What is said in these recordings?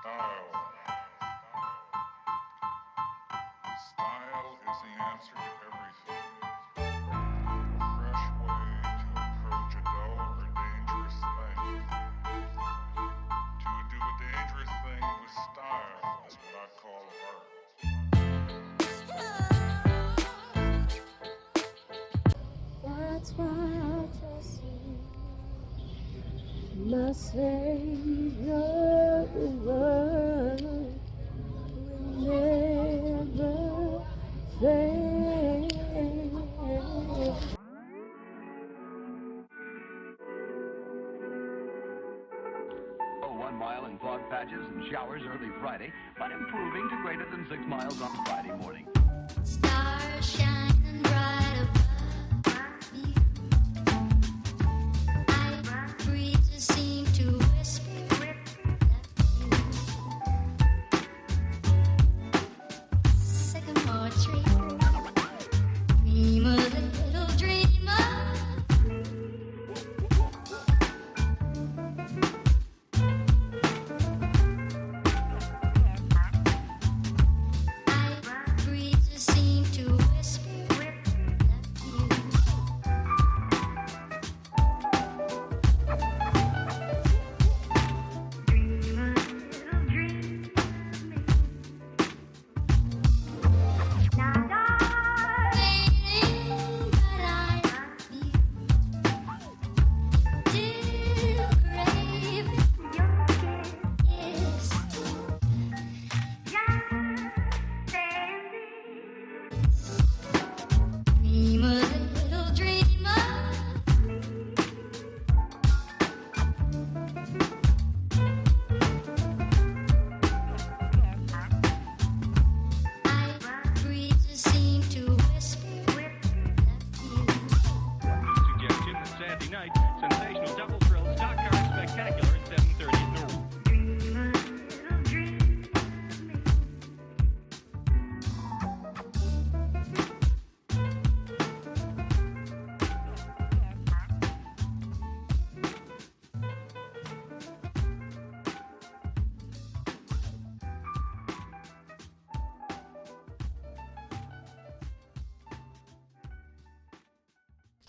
Style. Style is the answer to everything. A fresh way to approach a dull or dangerous thing. To do a dangerous thing with style is what I call art. That's why I trust you, my Savior, the world will never fail. Oh, 1 mile in fog patches and showers early Friday, but improving to greater than 6 miles on Friday morning. Stars shining bright above you. Night breezes seem to whisper that you. Sycamore tree, dream a little dream of me. Night breezes seem to whisper that you. Dream a little dream of me. Now, darling, but I love you. Still craving your kiss. Dream a little dream of me. Night breezes seem to whisper that you. Suggestion that Saturday night, sensational double thrill stock car spectacular at 7:30 at Norwood. Dream a little dream of me.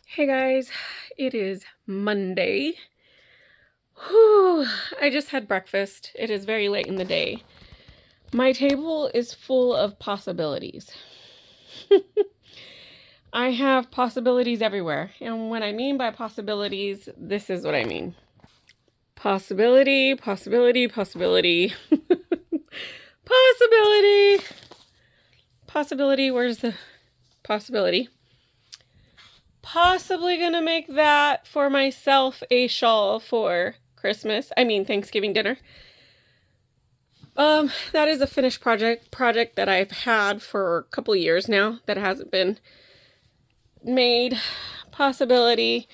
Hey guys, it is Monday. Whew, I just had breakfast. It is very late in the day. My table is full of possibilities. I have possibilities everywhere. And what I mean by possibilities, this is what I mean. Possibility, possibility, possibility. Possibility. Possibility, where's the possibility? Possibly gonna make that for myself a shawl for Thanksgiving dinner. That is a finished project that I've had for a couple years now that hasn't been made. Possibility,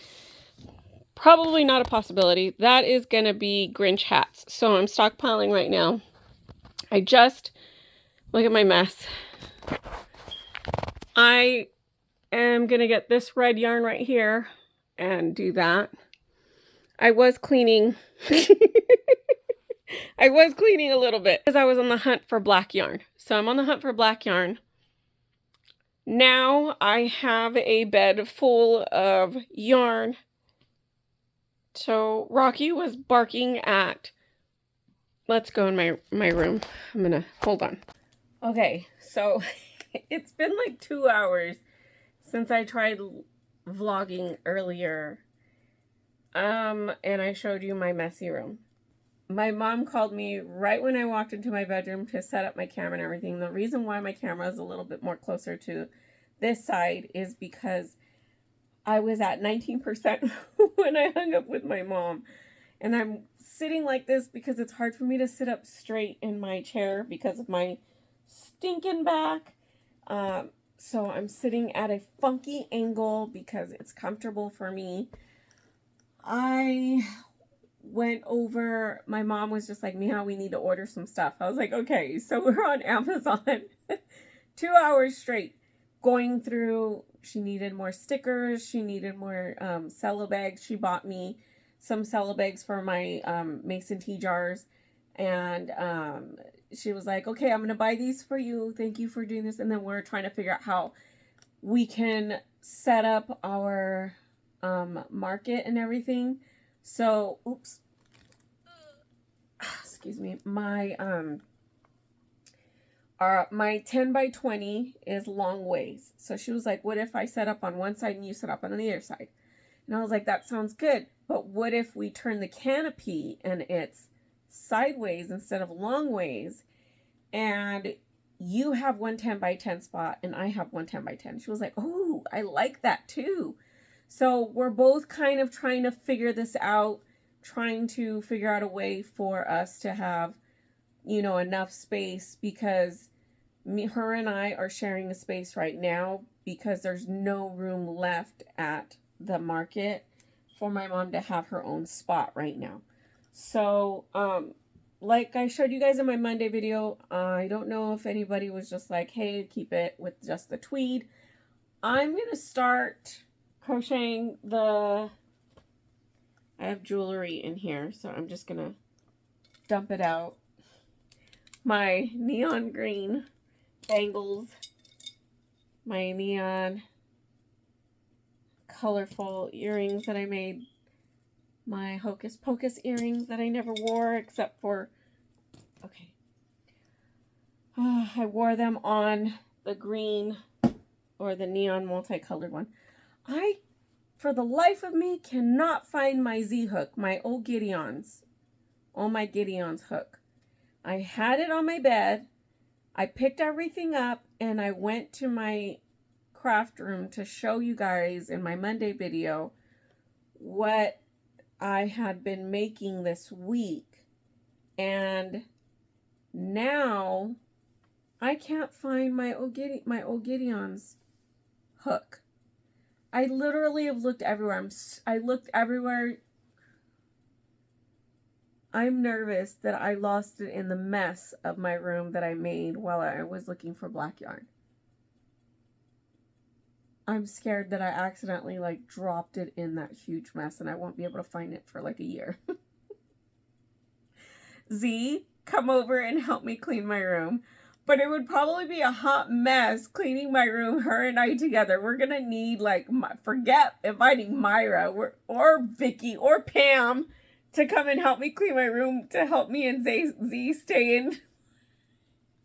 probably not a possibility. That is gonna be Grinch hats. So I'm stockpiling right now. Look at my mess. I am gonna get this red yarn right here and do that. I was cleaning. I was cleaning a little bit because I was on the hunt for black yarn. So I'm on the hunt for black yarn. Now I have a bed full of yarn. So Rocky was barking at, let's go in my room. I'm gonna, hold on. Okay, so it's been like 2 hours since I tried vlogging earlier. And I showed you my messy room. My mom called me right when I walked into my bedroom to set up my camera and everything. The reason why my camera is a little bit more closer to this side is because I was at 19% when I hung up with my mom. And I'm sitting like this because it's hard for me to sit up straight in my chair because of my stinking back. So I'm sitting at a funky angle because it's comfortable for me. I went over, my mom was just like, Mia, we need to order some stuff. I was like, okay, so we're on Amazon 2 hours straight going through. She needed more stickers. She needed more cello bags. She bought me some cello bags for my mason tea jars. And she was like, okay, I'm going to buy these for you. Thank you for doing this. And then we're trying to figure out how we can set up our market and everything. So, oops. Excuse me. My 10 by 20 is long ways. So she was like, what if I set up on one side and you set up on the other side? And I was like, that sounds good. But what if we turn the canopy and it's sideways instead of long ways? And you have one 10 by 10 spot and I have one 10 by 10. She was like, oh, I like that too. So we're both kind of trying to figure this out, trying to figure out a way for us to have, you know, enough space, because her and I are sharing a space right now because there's no room left at the market for my mom to have her own spot right now. So, like I showed you guys in my Monday video, I don't know if anybody was just like, hey, keep it with just the tweed. I'm going to start crocheting I have jewelry in here, so I'm just going to dump it out. My neon green bangles, my neon colorful earrings that I made, my Hocus Pocus earrings that I never wore except for, okay, I wore them on the green or the neon multicolored one. I, for the life of me, cannot find my Z hook, my old Gideon's, my Gideon's hook. I had it on my bed. I picked everything up and I went to my craft room to show you guys in my Monday video what I had been making this week. And now I can't find my old Gideon's hook. I literally have looked everywhere. I looked everywhere. I'm nervous that I lost it in the mess of my room that I made while I was looking for black yarn. I'm scared that I accidentally like dropped it in that huge mess and I won't be able to find it for like a year. Z, come over and help me clean my room. But it would probably be a hot mess cleaning my room, her and I together. We're going to need like, forget inviting Myra or Vicky or Pam to come and help me clean my room, to help me and Z stay in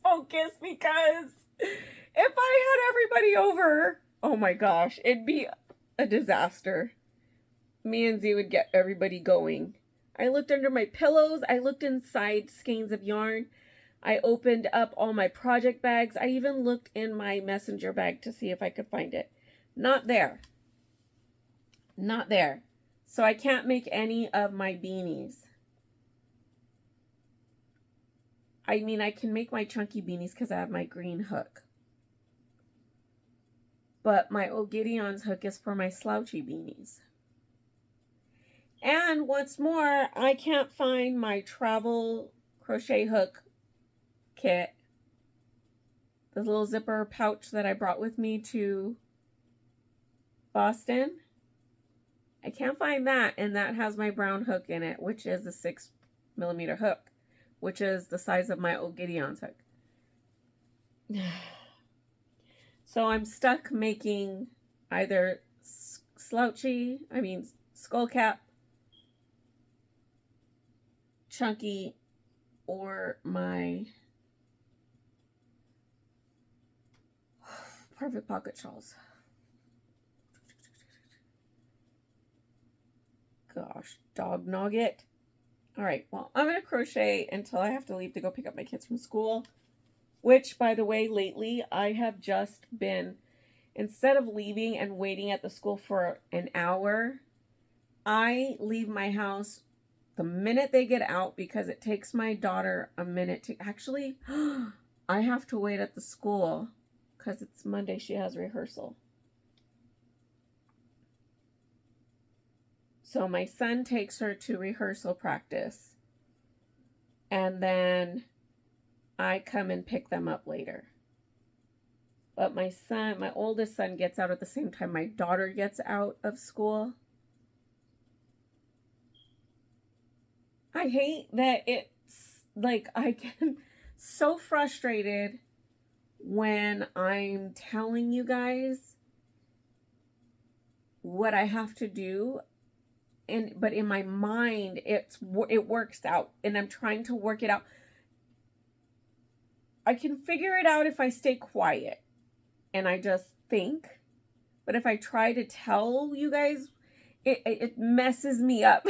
focus, because if I had everybody over, oh my gosh, it'd be a disaster. Me and Z would get everybody going. I looked under my pillows. I looked inside skeins of yarn. I opened up all my project bags. I even looked in my messenger bag to see if I could find it. Not there. Not there. So I can't make any of my beanies. I mean, I can make my chunky beanies because I have my green hook. But my old Gideon's hook is for my slouchy beanies. And once more, I can't find my travel crochet hook kit. The little zipper pouch that I brought with me to Boston. I can't find that, and that has my brown hook in it, which is a 6mm hook, which is the size of my old Gideon's hook. So I'm stuck making either skull cap, chunky, or my perfect pocket shawls. Gosh, dog nugget. All right, well, I'm going to crochet until I have to leave to go pick up my kids from school, which, by the way, lately I have just been, instead of leaving and waiting at the school for an hour, I leave my house the minute they get out, because it takes my daughter a minute to, actually, I have to wait at the school because it's Monday, she has rehearsal. So my son takes her to rehearsal practice, and then I come and pick them up later. But my oldest son gets out at the same time my daughter gets out of school. I hate that like, I get so frustrated when I'm telling you guys what I have to do, but in my mind it works out, and I'm trying to work it out. I can figure it out if I stay quiet and I just think, but if I try to tell you guys, it messes me up.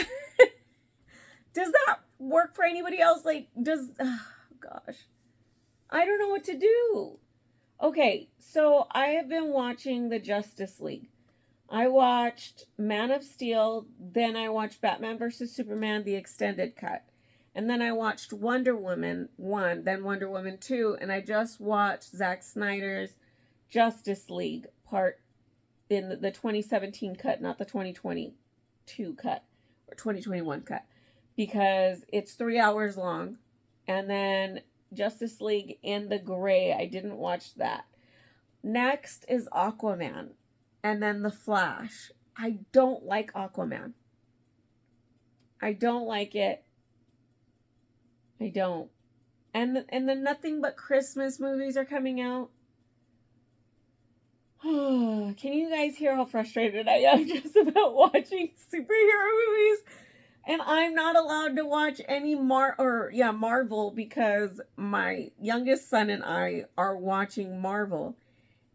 Does that work for anybody else? Like, oh gosh, I don't know what to do. Okay, so I have been watching the Justice League. I watched Man of Steel, then I watched Batman vs. Superman, the extended cut. And then I watched Wonder Woman 1, then Wonder Woman 2, and I just watched Zack Snyder's Justice League part in the 2017 cut, not the 2022 cut or 2021 cut, because it's 3 hours long. And then Justice League in the Gray, I didn't watch that. Next is Aquaman, and then The Flash. I don't like Aquaman. I don't like it. I don't. And then nothing but Christmas movies are coming out. Can you guys hear how frustrated I am just about watching superhero movies? And I'm not allowed to watch any Marvel, because my youngest son and I are watching Marvel.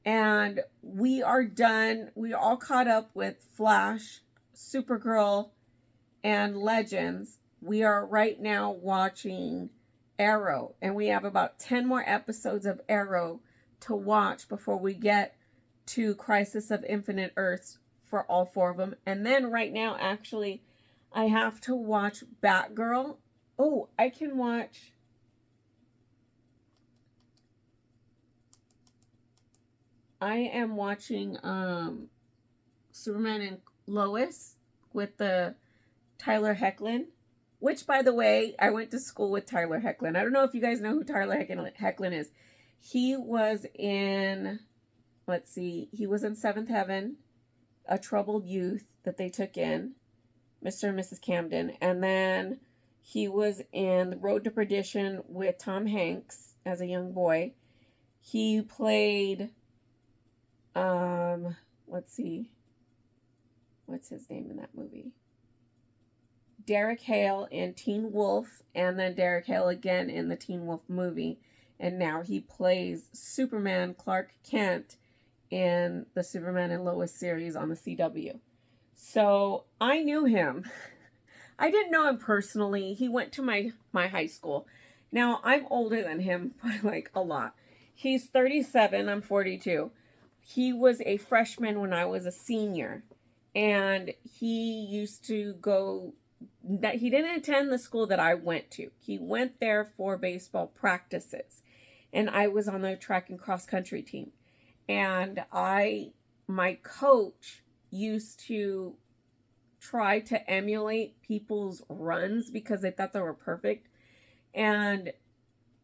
And we are done. We all caught up with Flash, Supergirl, and Legends. We are right now watching Arrow, and we have about 10 more episodes of Arrow to watch before we get to Crisis of Infinite Earths for all 4 of them. And then right now, actually, I have to watch Batgirl. Oh, I can watch... I am watching Superman and Lois with the Tyler Hoechlin, which, by the way, I went to school with Tyler Hoechlin. I don't know if you guys know who Tyler Hoechlin is. He was in, he was in Seventh Heaven, A Troubled Youth that they took in, Mr. and Mrs. Camden. And then he was in The Road to Perdition with Tom Hanks as a young boy. He played... what's his name in that movie? Derek Hale in Teen Wolf, and then Derek Hale again in the Teen Wolf movie. And now he plays Superman Clark Kent in the Superman and Lois series on the CW. So I knew him. I didn't know him personally. He went to my high school. Now, I'm older than him by like a lot. He's 37, I'm 42. He was a freshman when I was a senior, and he used to go, that he didn't attend the school that I went to. He went there for baseball practices, and I was on the track and cross country team. And my coach used to try to emulate people's runs because they thought they were perfect. And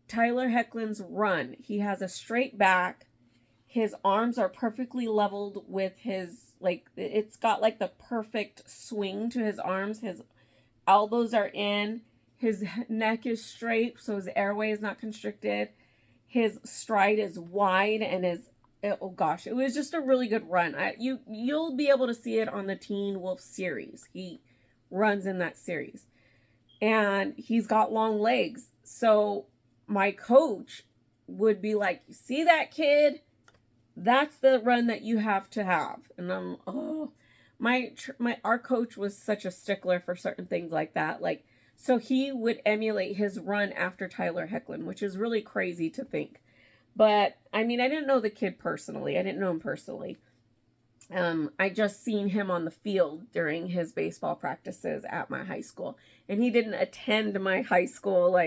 Tyler Hoechlin's run, he has a straight back. His arms are perfectly leveled with his, it's got like the perfect swing to his arms. His elbows are in. His neck is straight, so his airway is not constricted. His stride is wide, and oh gosh, it was just a really good run. You'll be able to see it on the Teen Wolf series. He runs in that series. And he's got long legs. So my coach would be like, "You see that kid? That's the run that you have to have." And our coach was such a stickler for certain things like that. So he would emulate his run after Tyler Hoechlin, which is really crazy to think. But I mean, I didn't know the kid personally. I didn't know him personally. I just seen him on the field during his baseball practices at my high school, and he didn't attend my high school,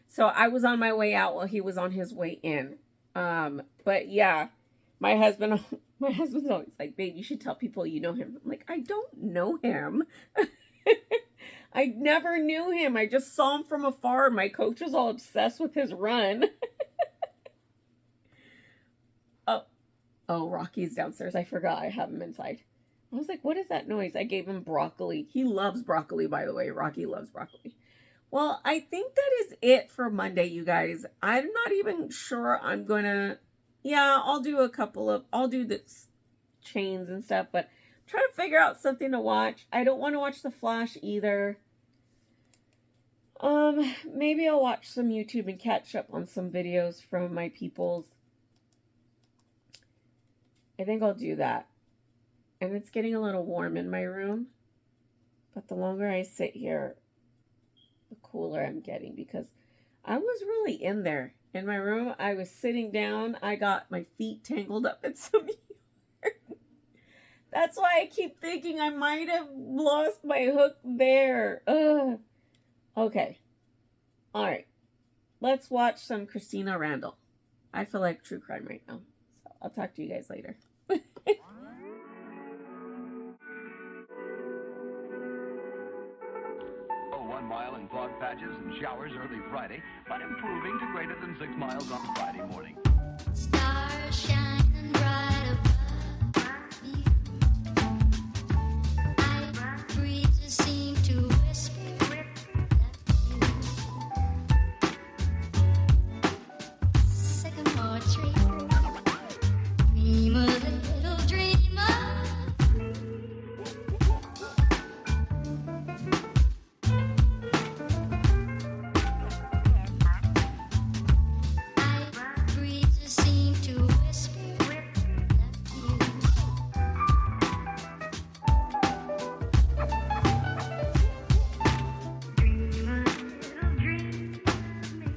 so I was on my way out while he was on his way in. But yeah, my husband's always like, "Babe, you should tell people you know him." I'm like, I don't know him. I never knew him. I just saw him from afar. My coach was all obsessed with his run. Oh, Rocky's downstairs. I forgot I have him inside. I was like, what is that noise? I gave him broccoli. He loves broccoli, by the way. Rocky loves broccoli. Well, I think that is it for Monday, you guys. I'm not even sure I'm gonna, yeah, I'll do the chains and stuff, but I'm trying to figure out something to watch. I don't want to watch The Flash either. Maybe I'll watch some YouTube and catch up on some videos from my peoples. I think I'll do that. And it's getting a little warm in my room, but the longer I sit here, the cooler I'm getting, because I was really in there in my room. I was sitting down. I got my feet tangled up in some yarn. That's why I keep thinking I might have lost my hook there. Ugh. Okay. All right. Let's watch some Christina Randall. I feel like true crime right now. So I'll talk to you guys later. Oh, 1 mile in fog patches and showers early Friday, but improving to greater than 6 miles on Friday morning. Stars shining bright above you. Night breezes seem to whisper sycamore tree. Dream a little dreamer. Night breezes seem to whisper you. Dream a little dream of me.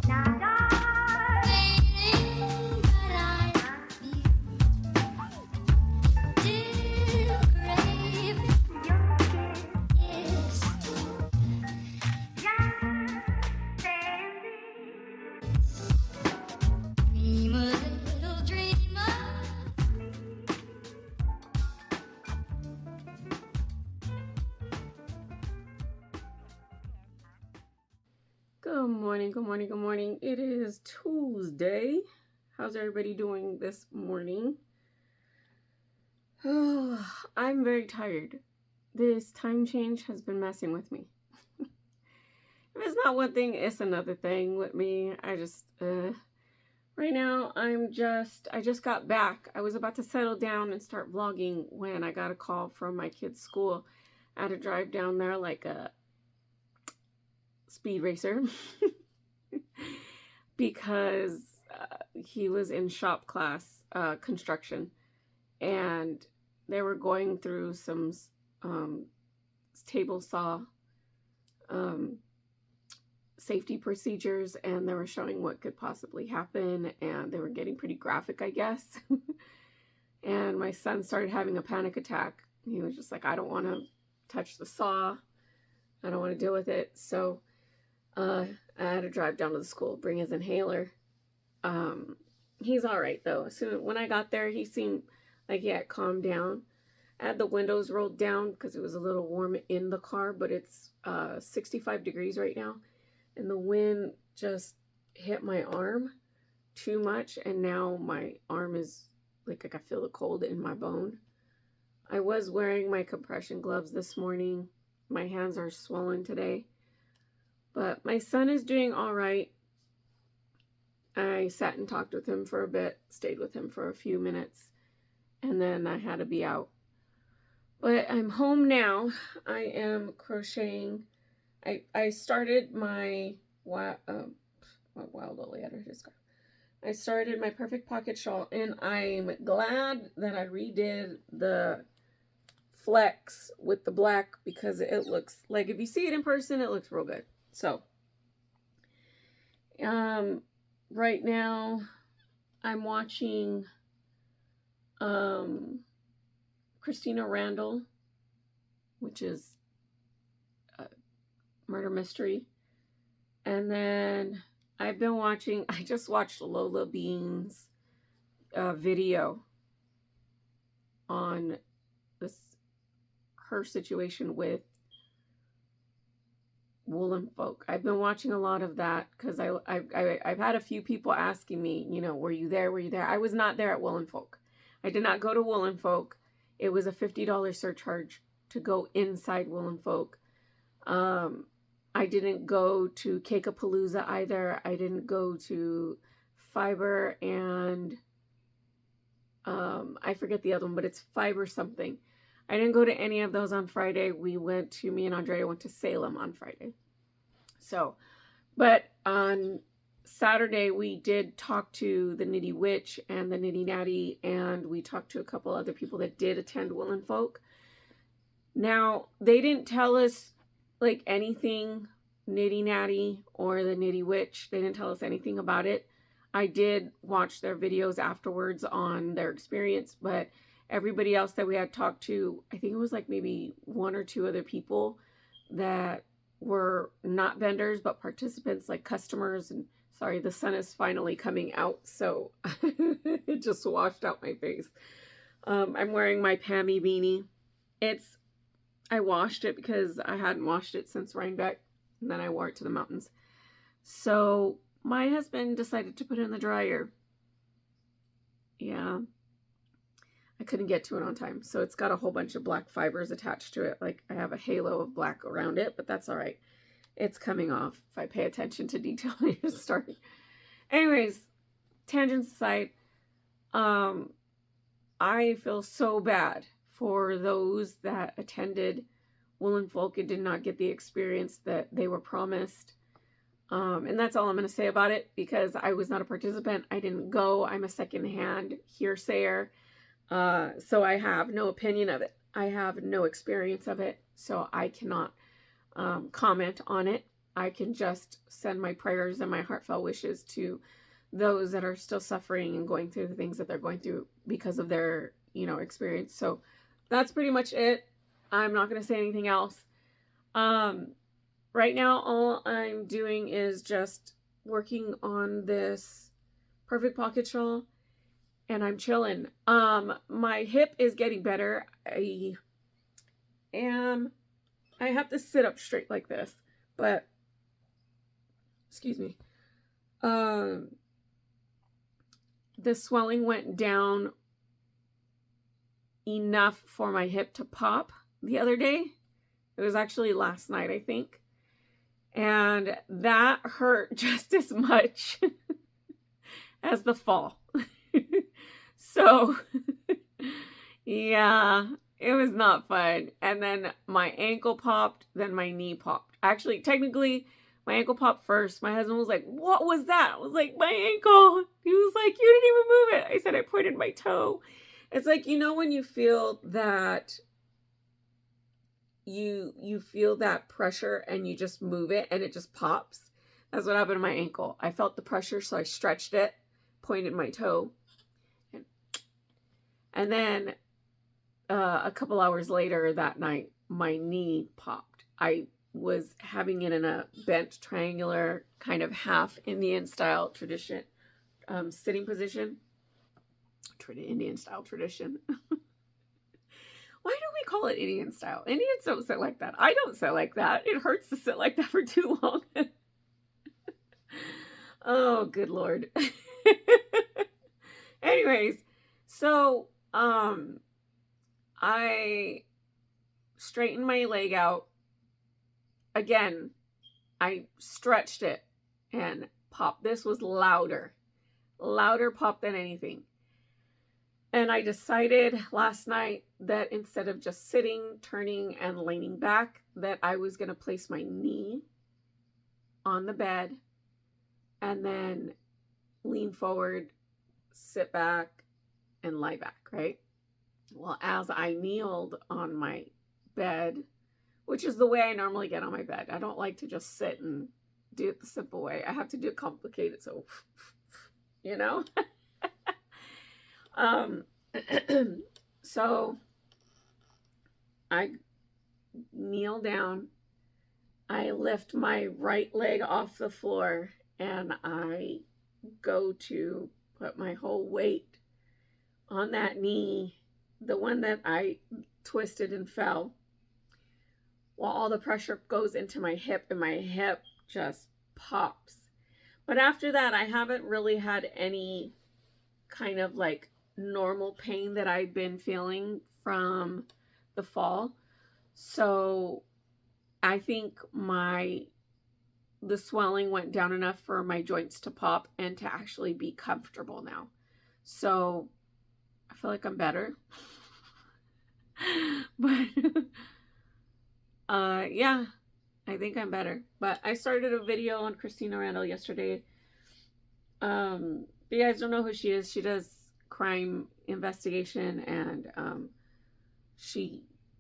Now, darling, but I love you. Still craving your kiss. Dream a little dreamer. Good morning, good morning, good morning. It is Tuesday. How's everybody doing this morning? Oh, I'm very tired. This time change has been messing with me. If it's not one thing, it's another thing with me. Right now, I just got back. I was about to settle down and start vlogging when I got a call from my kid's school. I had to drive down there like a speed racer because he was in shop class, construction, and they were going through some table saw safety procedures, and they were showing what could possibly happen, and they were getting pretty graphic, I guess. And my son started having a panic attack. He was just like, I don't want to touch the saw. I don't want to deal with it. So I had to drive down to the school, bring his inhaler. He's all right, though. When I got there, he seemed like he had calmed down. I had the windows rolled down because it was a little warm in the car, but it's 65 degrees right now. And the wind just hit my arm too much, and now my arm is like I feel the cold in my bone. I was wearing my compression gloves this morning. My hands are swollen today. But my son is doing all right. I sat and talked with him for a bit, stayed with him for a few minutes, and then I had to be out. But I'm home now. I am crocheting. I started my wild lily scarf. I started my perfect pocket shawl, and I'm glad that I redid the flex with the black, because it looks like, if you see it in person, it looks real good. So right now I'm watching Christina Randall, which is a murder mystery. And then I just watched Lola Bean's video on her situation with Woolen Folk. I've been watching a lot of that because I've had a few people asking me, were you there? Were you there? I was not there at Woolen Folk. I did not go to Woolen Folk. It was a $50 surcharge to go inside Woolen Folk. I didn't go to Cake-A-Palooza either. I didn't go to Fiber and I forget the other one, but it's Fiber something. I didn't go to any of those on Friday. Me and Andrea went to Salem on Friday. So, but on Saturday we did talk to the Nitty Witch and the Nitty Natty, and we talked to a couple other people that did attend Wool'n Folk. Now, they didn't tell us like anything, Nitty Natty or the Nitty Witch. They didn't tell us anything about it. I did watch their videos afterwards on their experience, but everybody else that we had talked to, I think it was like maybe one or two other people that were not vendors, but participants, like customers. And sorry, the sun is finally coming out, so it just washed out my face. I'm wearing my Pammy beanie. I washed it because I hadn't washed it since Rhinebeck, and then I wore it to the mountains. So my husband decided to put it in the dryer. Yeah. I couldn't get to it on time. So it's got a whole bunch of black fibers attached to it. Like I have a halo of black around it, but that's all right. It's coming off if I pay attention to detail near the start. Anyways, tangents aside, I feel so bad for those that attended Wool'n Folk and did not get the experience that they were promised. And that's all I'm going to say about it, because I was not a participant. I didn't go. I'm a secondhand hearsayer. So I have no opinion of it. I have no experience of it. So I cannot comment on it. I can just send my prayers and my heartfelt wishes to those that are still suffering and going through the things that they're going through because of their, experience. So that's pretty much it. I'm not going to say anything else. Right now, all I'm doing is just working on this perfect pocket shawl, and I'm chilling. My hip is getting better. I have to sit up straight like this, but excuse me. The swelling went down enough for my hip to pop the other day. It was actually last night, I think. And that hurt just as much as the fall. So, yeah, it was not fun. And then my ankle popped, then my knee popped. Actually, technically, my ankle popped first. My husband was like, "What was that?" I was like, "My ankle." He was like, "You didn't even move it." I said, "I pointed my toe." It's like, when you feel that you feel that pressure and you just move it and it just pops. That's what happened to my ankle. I felt the pressure, so I stretched it, pointed my toe, and then a couple hours later that night, my knee popped. I was having it in a bent triangular kind of half Indian style tradition, sitting position. Indian style tradition. Why do we call it Indian style? Indians don't sit like that. I don't sit like that. It hurts to sit like that for too long. Oh, good Lord. Anyways, so I straightened my leg out. Again, I stretched it and popped. This was louder pop than anything. And I decided last night that instead of just sitting, turning, and leaning back, that I was going to place my knee on the bed and then lean forward, sit back, and lie back, right? Well, as I kneeled on my bed, which is the way I normally get on my bed. I don't like to just sit and do it the simple way. I have to do it complicated, so, So I kneel down, I lift my right leg off the floor, and I go to put my whole weight on that knee, the one that I twisted and fell, while all the pressure goes into my hip, and my hip just pops. But after that, I haven't really had any kind of like normal pain that I've been feeling from the fall. So I think the swelling went down enough for my joints to pop and to actually be comfortable now. So I feel like I'm better. But yeah, I think I'm better. But I started a video on Christina Randall yesterday. If you guys don't know who she is, she does crime investigation, and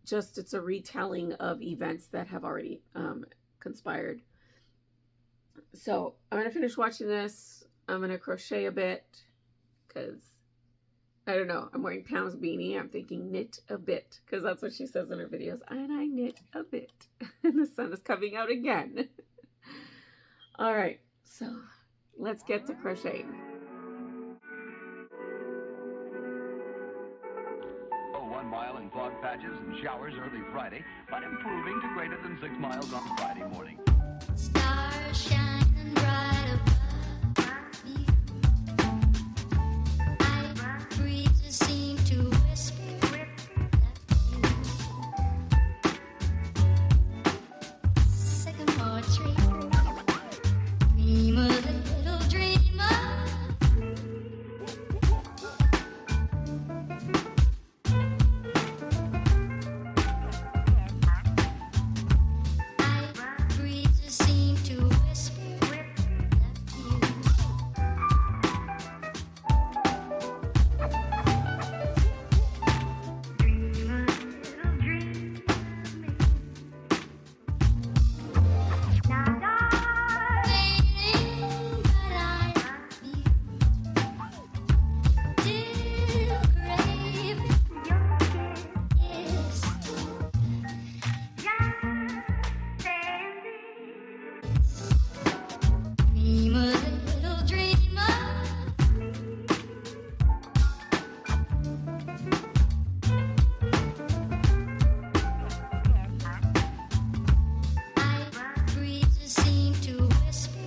it's a retelling of events that have already conspired. So I'm gonna finish watching this. I'm gonna crochet a bit because I don't know, I'm wearing Pam's beanie. I'm thinking knit a bit because that's what she says in her videos, and I knit a bit. And the sun is coming out again. All right, so let's get to crocheting. Oh, 1 mile in fog patches and showers early Friday, but improving to greater than 6 miles on Friday morning. Stars shining bright above me. Night breezes seem to whisper sycamore tree. Dream a little dreamer. Night breezes seem to whisper Dream a little dreamer. Night breezes seem to whisper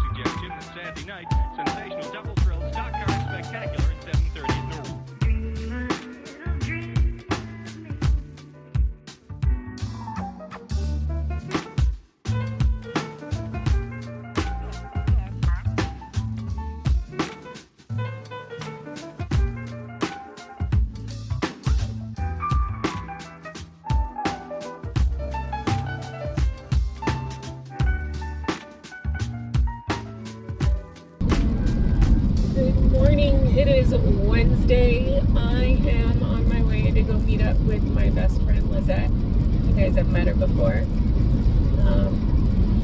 Suggestion that Saturday night, sensational double thrill stock car spectacular at 7:30 at Norwood. Good morning. It is Wednesday. I am on my way to go meet up with my best friend Lizette. You guys have met her before.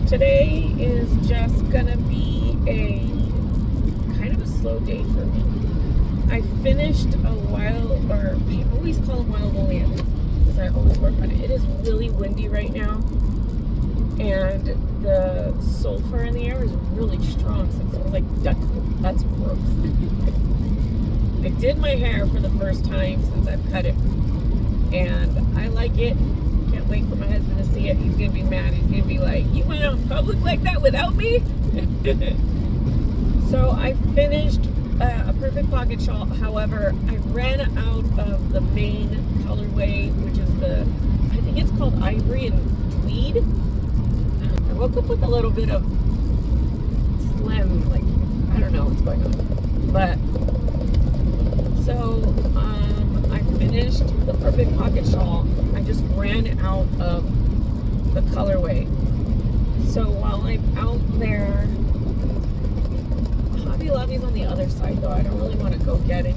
Today is just gonna be a kind of a slow day for me. I finished a while, or I always call them wild woolly because I always work on it. It is really windy right now, and the sulfur in the air is really strong. So it was like, that's gross. I did my hair for the first time since I've cut it, and I like it. Can't wait for my husband to see it. He's gonna be mad. He's gonna be like, "You went out in public like that without me?" So I finished a perfect pocket shawl. However, I ran out of the main colorway, which is I think it's called ivory and tweed. I woke up with a little bit of phlegm, like I don't know what's going on. But so I finished the perfect pocket shawl. I just ran out of the colorway. So while I'm out there, Hobby Lobby's on the other side though. I don't really want to go get it.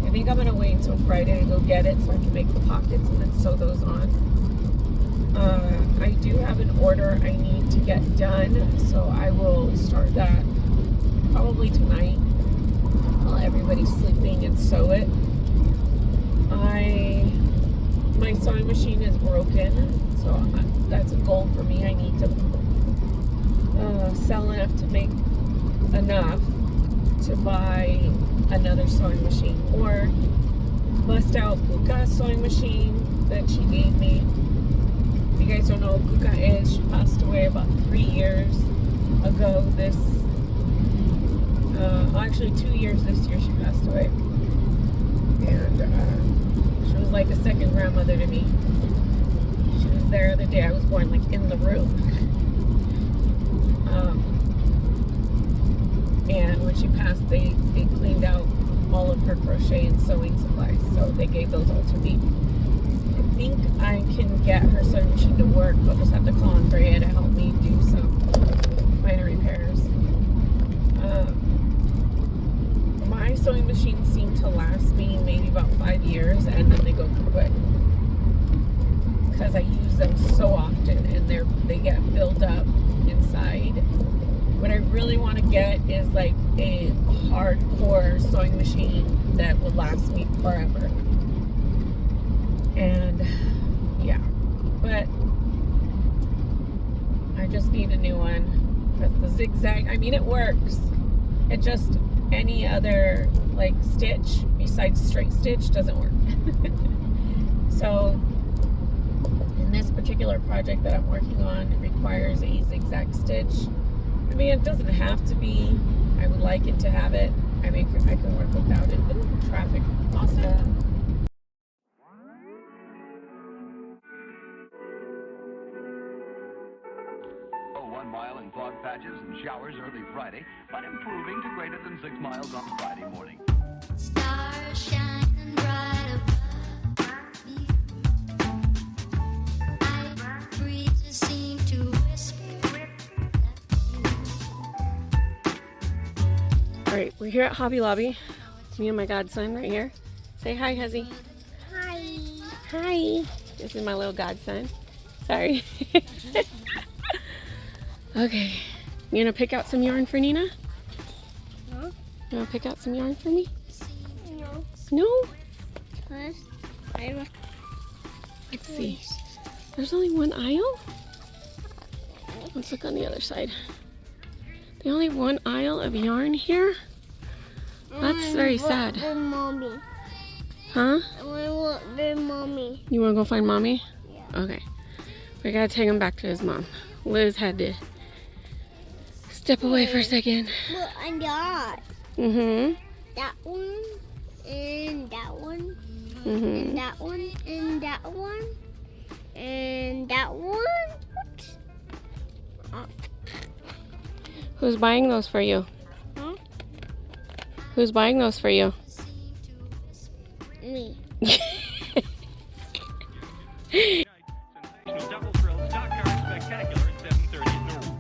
I think I'm gonna wait until Friday to go get it so I can make the pockets and then sew those on. I do have an order I need to get done, so I will start that probably tonight while everybody's sleeping and sew it. My sewing machine is broken, so that's a goal for me. I need to sell enough to make enough to buy another sewing machine, or bust out Kuka's sewing machine that she gave me. If you guys don't know who Kuka is, she passed away about 3 years ago. Actually 2 years this year she passed away. And she was like a second grandmother to me. there the day I was born, like in the room. And when she passed, they cleaned out all of her crochet and sewing supplies, so they gave those all to me. I think I can get her sewing machine to work. I'll just have to call Andrea to help me do some minor repairs. My sewing machines seem to last me maybe about 5 years, and then they go quick because I use them so often, and they get built up inside. What I really want to get is like a hardcore sewing machine that will last me forever. And yeah, but I just need a new one because the zigzag, I mean, it works. It just, any other like stitch besides straight stitch doesn't work. So in this particular project that I'm working on, it requires a zigzag stitch. I mean, it doesn't have to be. I would like it to have it. I can work without it. Ooh, traffic. Awesome. Oh, 1 mile in fog patches and showers early Friday, but improving to greater than 6 miles on Friday morning. Stars shining bright above me. Night breezes seem to whisper All right, we're here at Hobby Lobby. Me and my godson right here. Say hi, Hezzy. Hi. Hi. This is my little godson. Sorry. Okay. You gonna pick out some yarn for Nina? Huh? You wanna pick out some yarn for me? No. No? Because Let's see. There's only one aisle? Let's look on the other side. They only have one aisle of yarn here? That's very sad. Mommy. Huh? I want their mommy. You wanna go find mommy? Yeah. Okay. We gotta take him back to his mom. Liz had to step away for a second. Look, I got Mm-hmm. that one, and that one, Mm-hmm. and that one, and that one, and that one. Who's buying those for you? Huh? Who's buying those for you? Me. Sensational double thrill stock car spectacular at 7:30 at Norwood.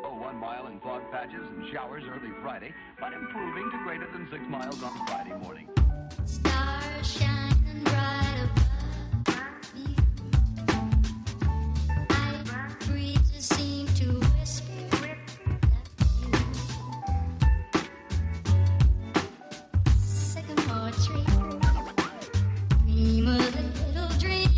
Oh, 1 mile in fog patches and showers early Friday, but improving to greater than 6 miles on Friday morning. Stars shining bright above me. Night breezes seem to whisper that you. Sycamore tree. Dream a little dreamer.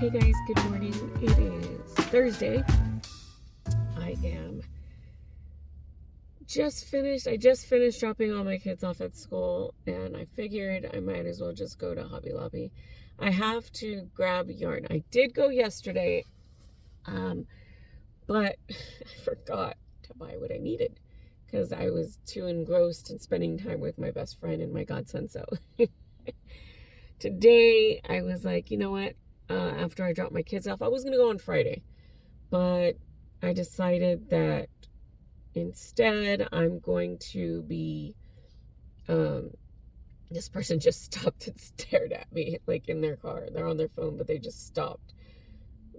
Hey guys, good morning. It is Thursday. I just finished dropping all my kids off at school, and I figured I might as well just go to Hobby Lobby. I have to grab yarn. I did go yesterday, but I forgot to buy what I needed because I was too engrossed in spending time with my best friend and my godson. So today I was like, you know what? After I dropped my kids off, I was going to go on Friday, but I decided that instead I'm going to be, this person just stopped and stared at me, like in their car. They're on their phone, but they just stopped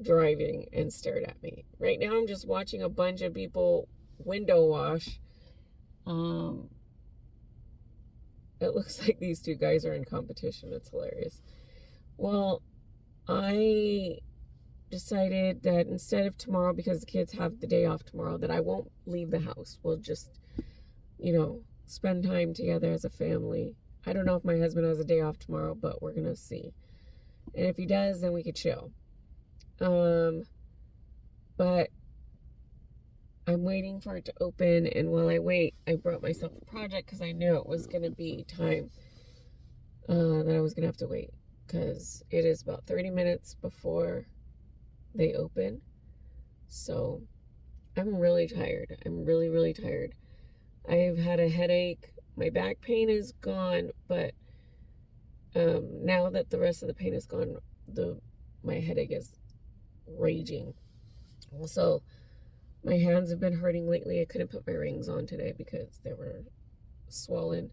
driving and stared at me. Right now I'm just watching a bunch of people window wash. It looks like these two guys are in competition. It's hilarious. Well, I decided that instead of tomorrow, because the kids have the day off tomorrow, that I won't leave the house. We'll just, spend time together as a family. I don't know if my husband has a day off tomorrow, but we're gonna see. And if he does, then we could chill. But I'm waiting for it to open, and while I wait, I brought myself a project because I knew it was gonna be time that I was gonna have to wait, because it is about 30 minutes before they open. So I'm really tired. I'm really, really tired. I've had a headache. My back pain is gone, but now that the rest of the pain is gone, my headache is raging. Also, my hands have been hurting lately. I couldn't put my rings on today because they were swollen.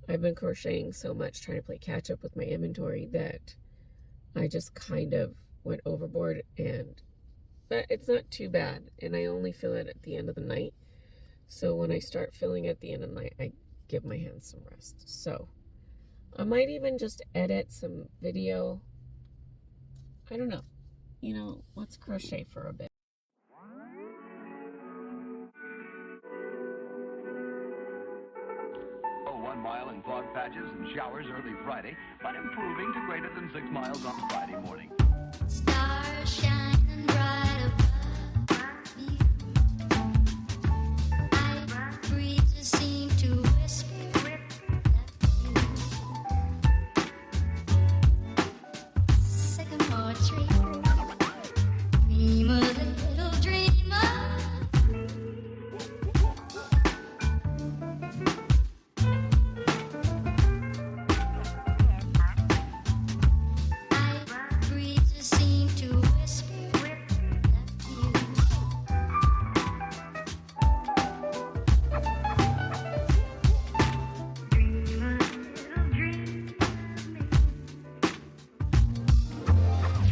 I've been crocheting so much, trying to play catch up with my inventory, that I just kind of went overboard, but it's not too bad, and I only feel it at the end of the night. So when I start feeling it at the end of the night, I give my hands some rest. So I might even just edit some video. I don't know. Let's crochet for a bit. Oh, 1 mile in fog patches and showers early Friday, but improving to greater than 6 miles on Friday morning. Stars shining bright above you. Night breezes seem to whisper sycamore tree. Dream a little dreamer. Night breezes seem to whisper you. Dream a little dream.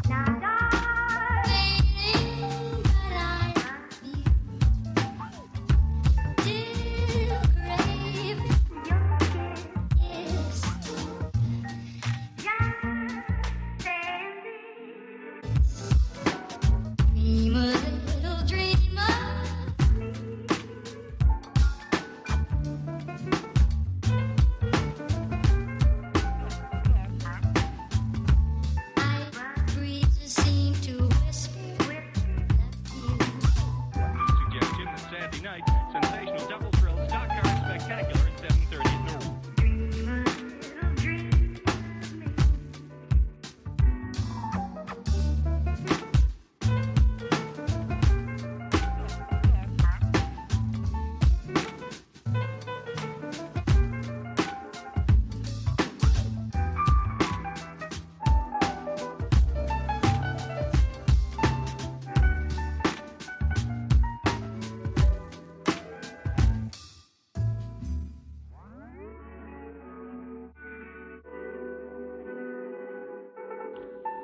Not waiting, but I love you. Still craving your kiss. Dream a little dreamer. Night breezes seem to whisper you. Suggestion that Saturday night, sensational double thrill stock car spectacular at 7:30 at Norwood. Dream a little dream.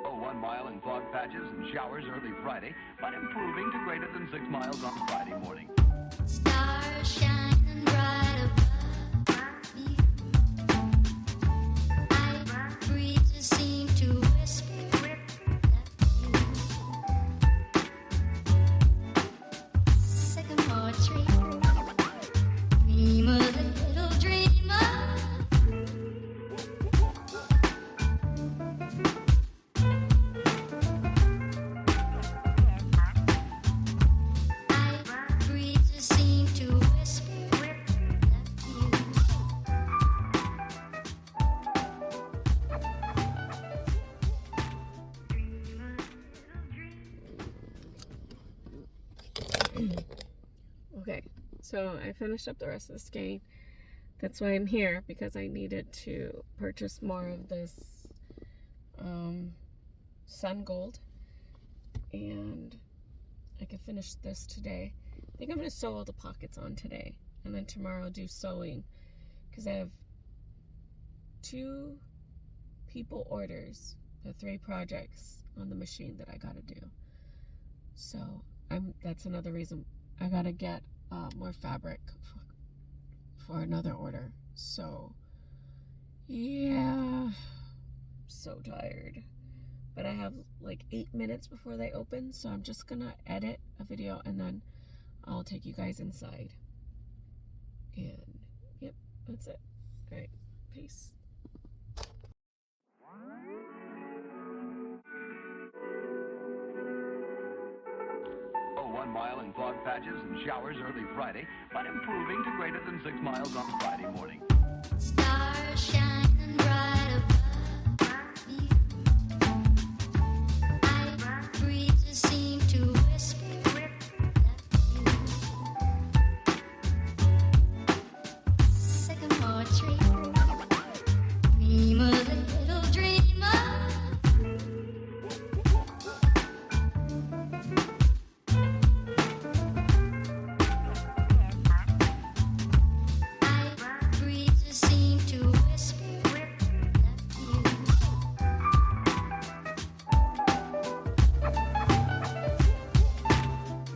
Oh, 1 mile in fog patches and showers early Friday, but improving to greater than 6 miles on Friday morning. Stars shining bright above you. Night breezes seem to whisper you. Sycamore tree. Dream a little dreamer. Okay, so I finished up the rest of the skein. That's why I'm here, because I needed to purchase more of this sun gold, and I can finish this today. I think I'm going to sew all the pockets on today, and then tomorrow I'll do sewing, because I have 2 people orders, the 3 projects on the machine that I got to do. So that's another reason I got to get more fabric for another order. So yeah, I'm so tired, but I have like 8 minutes before they open, so I'm just gonna edit a video and then I'll take you guys inside. And yep, that's it. All right, peace. Oh, 1 mile in fog patches and showers early Friday, but improving to greater than 6 miles on Friday morning. Stars shining bright above you. Night breezes seem to whisper that sycamore tree. Dream a little dreamer. Night breezes seem to whisper that you.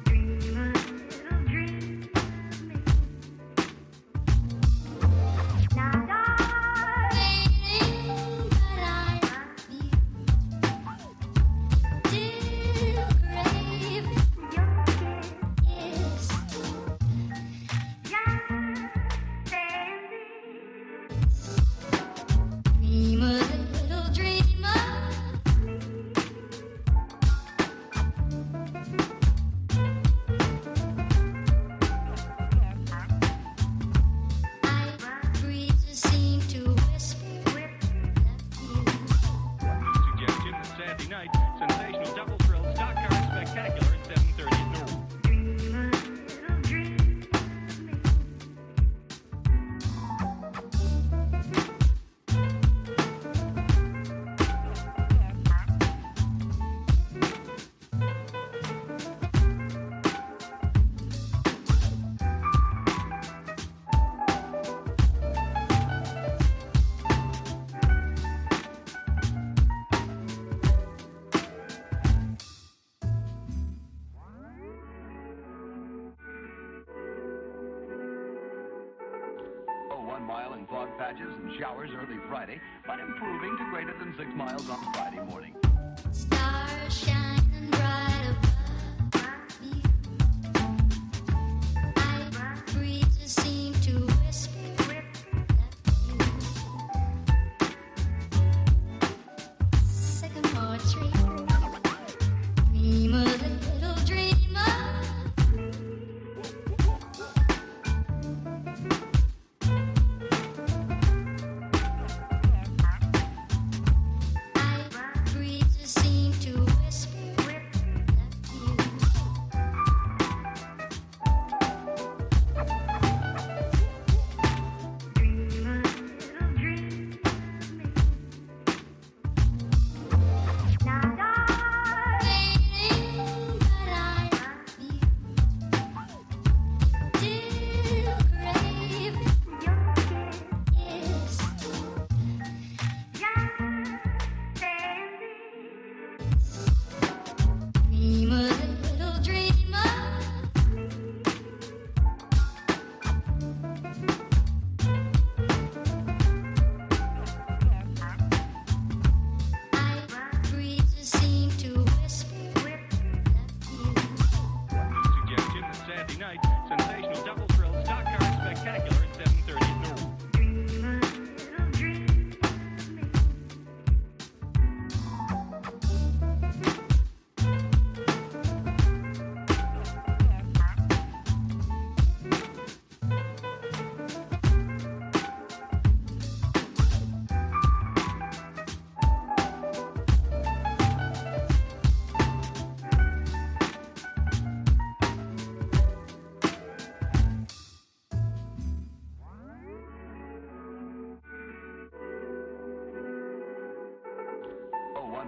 Dream a little dream. Now, darling, but I love you. Still craving your kiss. Dream a little dreamer. Night breezes seem to whisper that you. Suggestion that Saturday night, sensational double thrill stock car spectacular at 7:30 at Norwood. Dream a little dream. Oh, 1 mile in fog patches and showers early Friday, but improving to greater than 6 miles on Friday morning. Stars shining bright above you. Night breezes seem to whisper that you. Sycamore tree. Dream a little dreamer. Night breezes seem to whisper that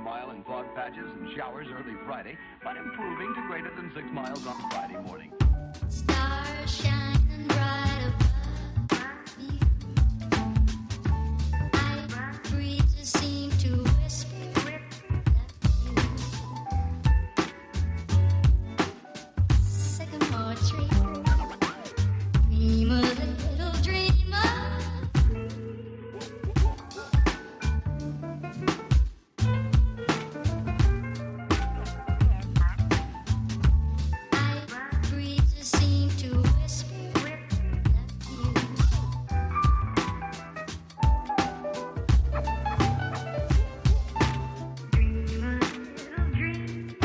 mile in fog patches and showers early Friday, but improving to greater than 6 miles on Friday morning. Stars shining bright above you. Night breezes seem to whisper sycamore tree. Dream a little dreamer. Night breezes seem to whisper you. Dream a little dream.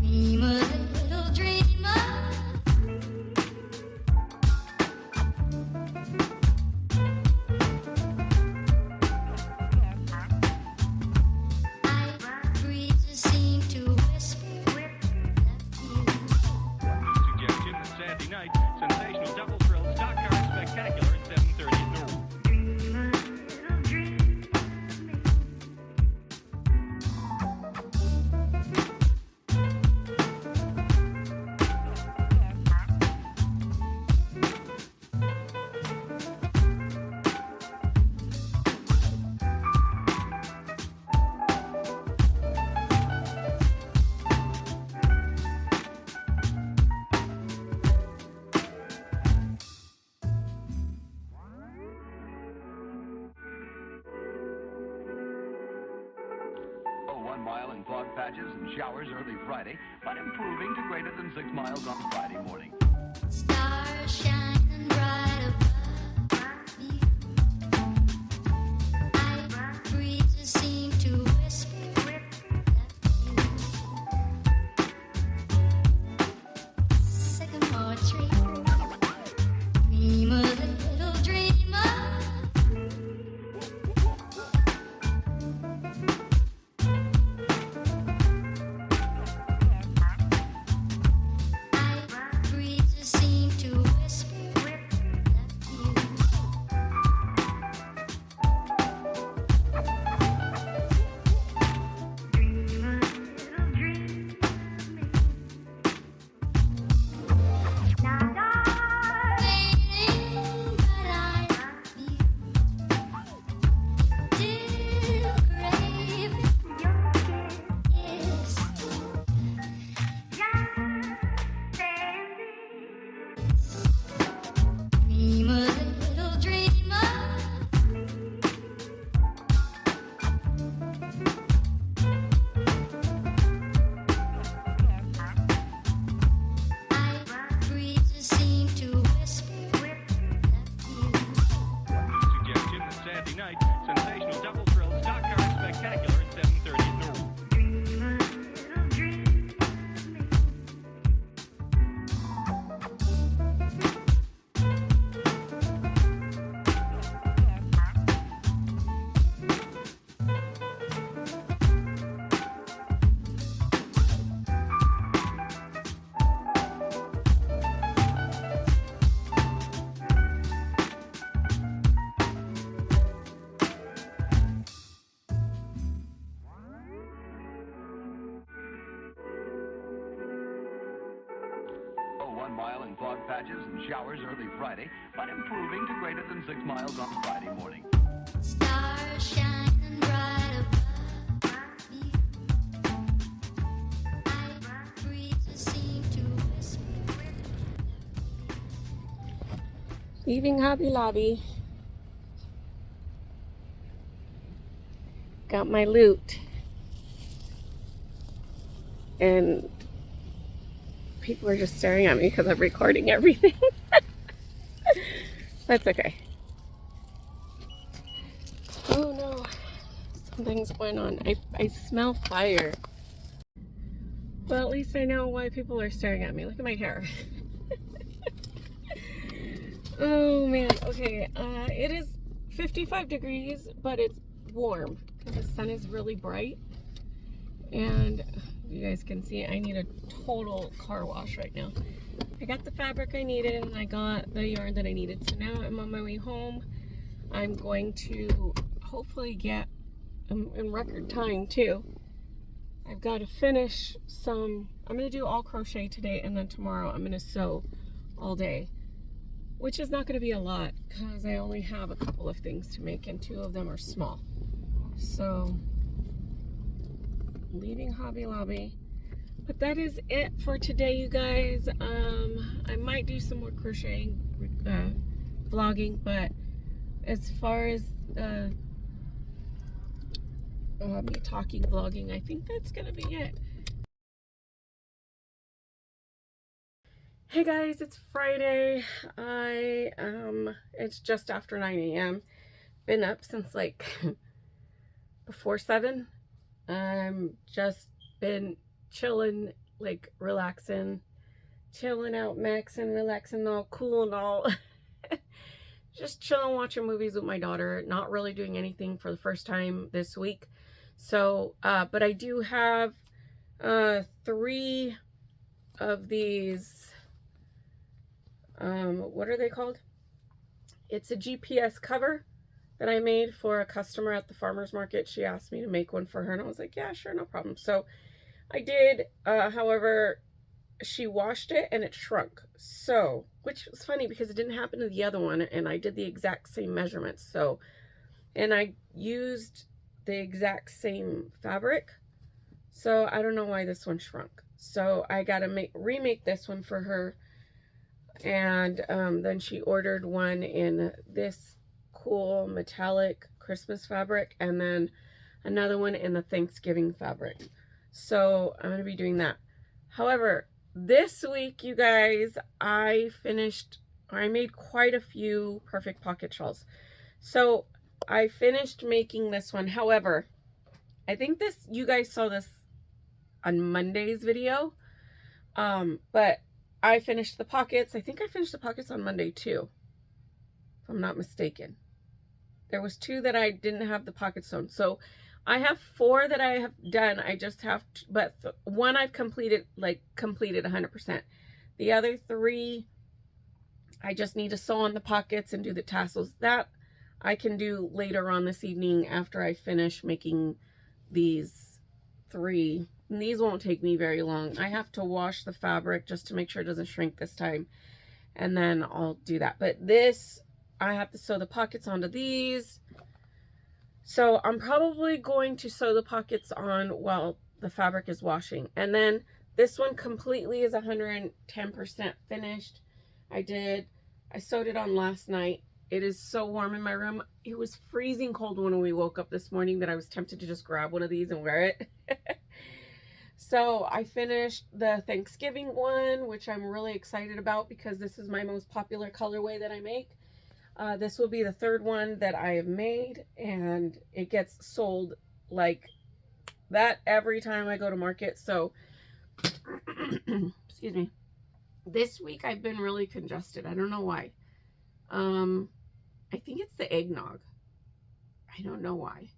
Dream a little dreamer. Night breezes seem to whisper you. Suggestion that Saturday night, sensational double thrill stock car spectacular at 7:30 at noon. Dream a little dream. Oh, 1 mile in fog patches and showers early Friday, but improving to greater than 6 miles on Friday morning. Stars shining bright above you. Night breezes seem to whisper you. Sycamore tree. Dream a little dreamer. Night breezes seem to whisper you. Dream a little dream. Waiting, but I love you. Still crave your kiss. Dream a little dreamer. Night breezes seem to whisper you. Suggestion that Saturday night, sensational double thrill stock car spectacular at 7:30 at noon. Dream a little dream. Oh, 1 mile in fog patches and showers early Friday, but improving to greater than 6 miles on Friday morning. Stars shining bright above you. Night breezes seem to whisper. Leaving Hobby Lobby. Got my loot. And people are just staring at me because I'm recording everything. That's okay. Oh no, something's going on. I smell fire. Well, at least I know why people are staring at me. Look at my hair. Oh man, okay. It is 55 degrees, but it's warm because the sun is really bright. And you guys can see I need a total car wash right now. I got the fabric I needed and I got the yarn that I needed. So now I'm on my way home. I'm going to hopefully get in record time too. I've got to finish some, I'm going to do all crochet today, and then tomorrow I'm going to sew all day, which is not going to be a lot because I only have a couple of things to make and 2 of them are small. So leaving Hobby Lobby, but that is it for today, you guys. I might do some more crocheting vlogging, but as far as me talking vlogging, I think that's gonna be it. Hey guys, it's Friday. It's just after 9 a.m. Been up since like before 7. Just been chilling, like relaxing, chilling out, maxing, relaxing, all cool and all. Just chilling, watching movies with my daughter, not really doing anything for the first time this week. So, but I do have 3 of these, what are they called? It's a GPS cover that I made for a customer at the farmer's market. She asked me to make one for her, and I was like, yeah, sure, no problem. So I did. However, she washed it and it shrunk. So, which was funny because it didn't happen to the other one, and I did the exact same measurements. So, and I used the exact same fabric. So I don't know why this one shrunk. So I gotta remake this one for her. And then she ordered one in this cool metallic Christmas fabric, and then another one in the Thanksgiving fabric. So I'm gonna be doing that. However, this week, you guys, I made quite a few perfect pocket shawls. So I finished making this one. However, I think you guys saw this on Monday's video. But I finished the pockets. I think I finished the pockets on Monday too, if I'm not mistaken. There was 2 that I didn't have the pockets sewn. So I have 4 that I have done. I just have to, but one I've completed 100%. The other 3, I just need to sew on the pockets and do the tassels. That I can do later on this evening after I finish making these 3. And these won't take me very long. I have to wash the fabric just to make sure it doesn't shrink this time, and then I'll do that. But this, I have to sew the pockets onto these. So I'm probably going to sew the pockets on while the fabric is washing. And then this one completely is 110% finished. I sewed it on last night. It is so warm in my room. It was freezing cold when we woke up this morning that I was tempted to just grab one of these and wear it. So I finished the Thanksgiving one, which I'm really excited about because this is my most popular colorway that I make. This will be the 3rd one that I have made, and it gets sold like that every time I go to market. So, excuse me. This week I've been really congested. I don't know why. I think it's the eggnog. I don't know why,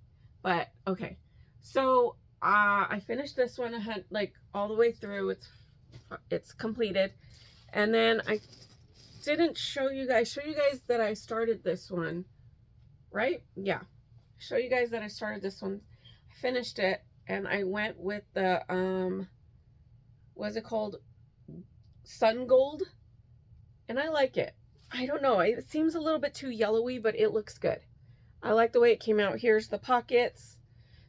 but okay. So I finished this one. I had like all the way through. It's completed, and then I didn't show you guys that I started this one, right? Yeah, show you guys that I started this one. I finished it, and I went with the what's it called, Sun Gold, and I like it. I don't know, it seems a little bit too yellowy, but it looks good. I like the way it came out. Here's the pockets,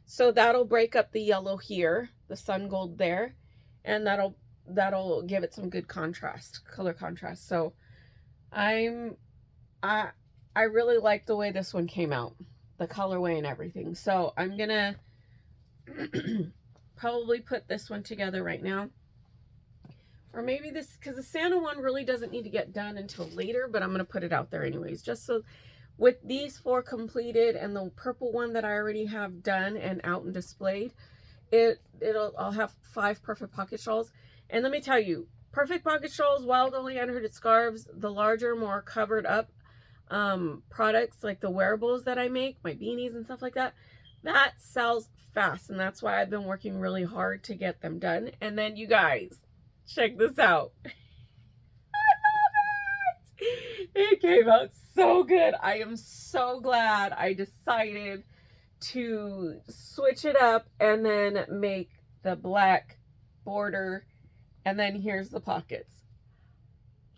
so that'll break up the yellow here, the Sun Gold there, and that'll give it some good contrast, color contrast. So I really like the way this one came out, the colorway and everything. So I'm gonna probably put this one together right now, or maybe this, because the Santa one really doesn't need to get done until later, but I'm gonna put it out there anyways, just so with these 4 completed and the purple one that I already have done and out and displayed, I'll have 5 perfect pocket shawls. And let me tell you, perfect pocket shawls, wild oleander hooded scarves, the larger, more covered up, products, like the wearables that I make, my beanies and stuff like that, that sells fast. And that's why I've been working really hard to get them done. And then you guys, check this out. It came out so good. I am so glad I decided to switch it up and then make the black border, and then here's the pockets.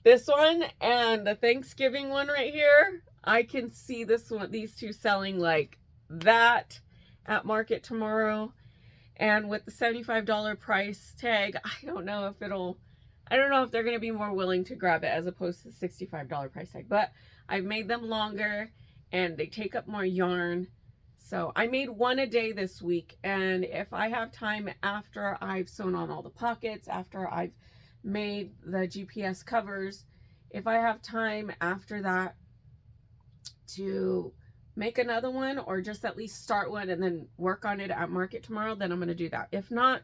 This one and the Thanksgiving one right here, I can see these two selling like that at market tomorrow. And with the $75 price tag, I don't know if they're going to be more willing to grab it as opposed to the $65 price tag. But I've made them longer and they take up more yarn. So I made one a day this week. And if I have time after I've sewn on all the pockets, after I've made the GPS covers, if I have time after that to make another one or just at least start one and then work on it at market tomorrow, then I'm going to do that. If not,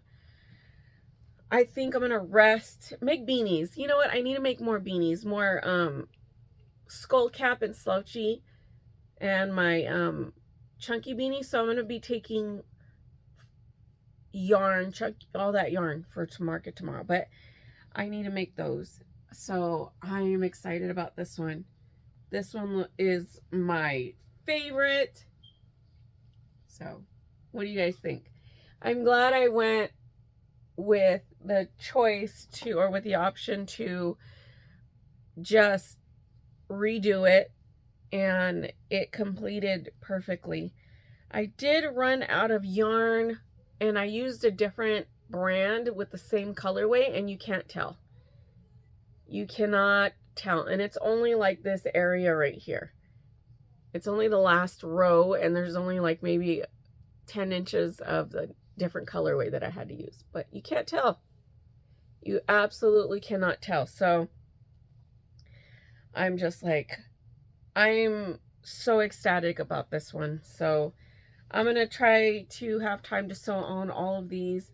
I think I'm going to rest, make beanies. You know what? I need to make more beanies, more skull cap and slouchy and my chunky beanie. So I'm going to be taking yarn, all that yarn for to market tomorrow. But I need to make those. So I am excited about this one. This one is my favorite. So what do you guys think? I'm glad I went with the choice to, or with the option to just redo it, and it completed perfectly. I did run out of yarn and I used a different brand with the same colorway, and you can't tell. You cannot tell. And it's only like this area right here. It's only the last row, and there's only like maybe 10 inches of the different colorway that I had to use. But you can't tell. You absolutely cannot tell. So I'm just like, I'm so ecstatic about this one. So I'm going to try to have time to sew on all of these.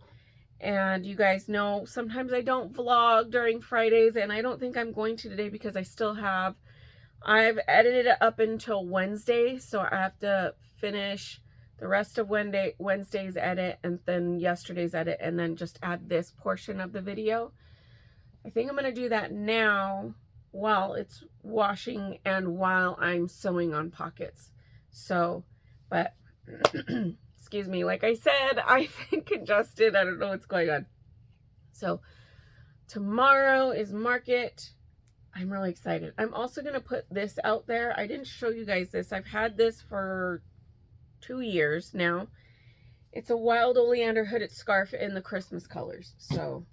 And you guys know, sometimes I don't vlog during Fridays, and I don't think I'm going to today because I've edited it up until Wednesday, so I have to finish the rest of Wednesday's edit and then yesterday's edit, and then just add this portion of the video. I think I'm going to do that now while it's washing and while I'm sewing on pockets. So, but excuse me, like I said, I've been congested. I don't know what's going on. So tomorrow is market. I'm really excited. I'm also going to put this out there. I didn't show you guys this. I've had this for 2 years now. It's a wild oleander hooded scarf in the Christmas colors. So,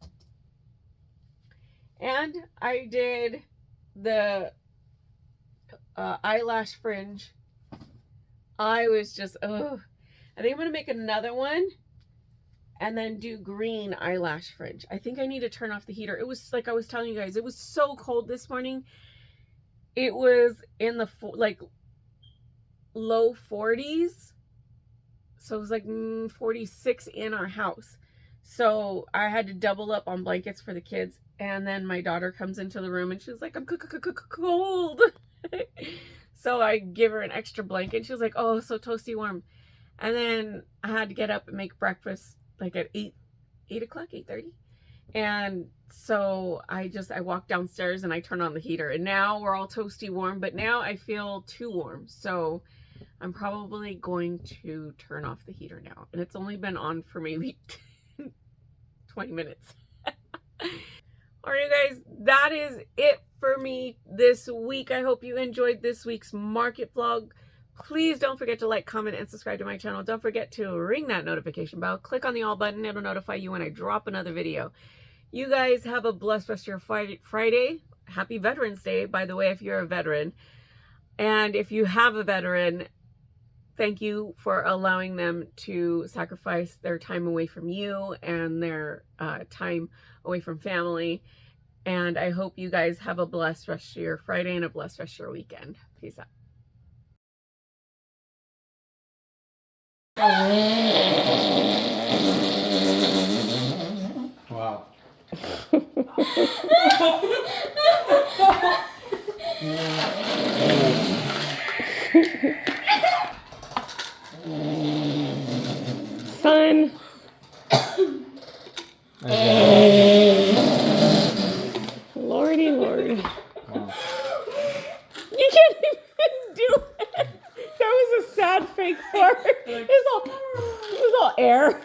and I did the eyelash fringe. I was just, oh, I think I'm going to make another one and then do green eyelash fringe. I think I need to turn off the heater. It was like I was telling you guys, it was so cold this morning. It was in the like low 40s. So it was like 46 in our house. So I had to double up on blankets for the kids. And then my daughter comes into the room and she's like, I'm cold. So I give her an extra blanket. She was like, oh, so toasty warm. And then I had to get up and make breakfast like at 8 o'clock, 8:30. And so I walked downstairs and I turned on the heater. And now we're all toasty warm, but now I feel too warm. So I'm probably going to turn off the heater now. And it's only been on for maybe 20 minutes. All right, you guys, that is it for me this week. I hope you enjoyed this week's market vlog. Please don't forget to like, comment, and subscribe to my channel. Don't forget to ring that notification bell. Click on the all button. It'll notify you when I drop another video. You guys have a blessed rest of your Friday. Happy Veterans Day, by the way, if you're a veteran. And if you have a veteran, thank you for allowing them to sacrifice their time away from you and their time away from family. And I hope you guys have a blessed rest of your Friday and a blessed rest of your weekend. Peace out. Wow. Son. Lordy Lord. Wow. You can't even do it. That was a sad fake fart. It was all air.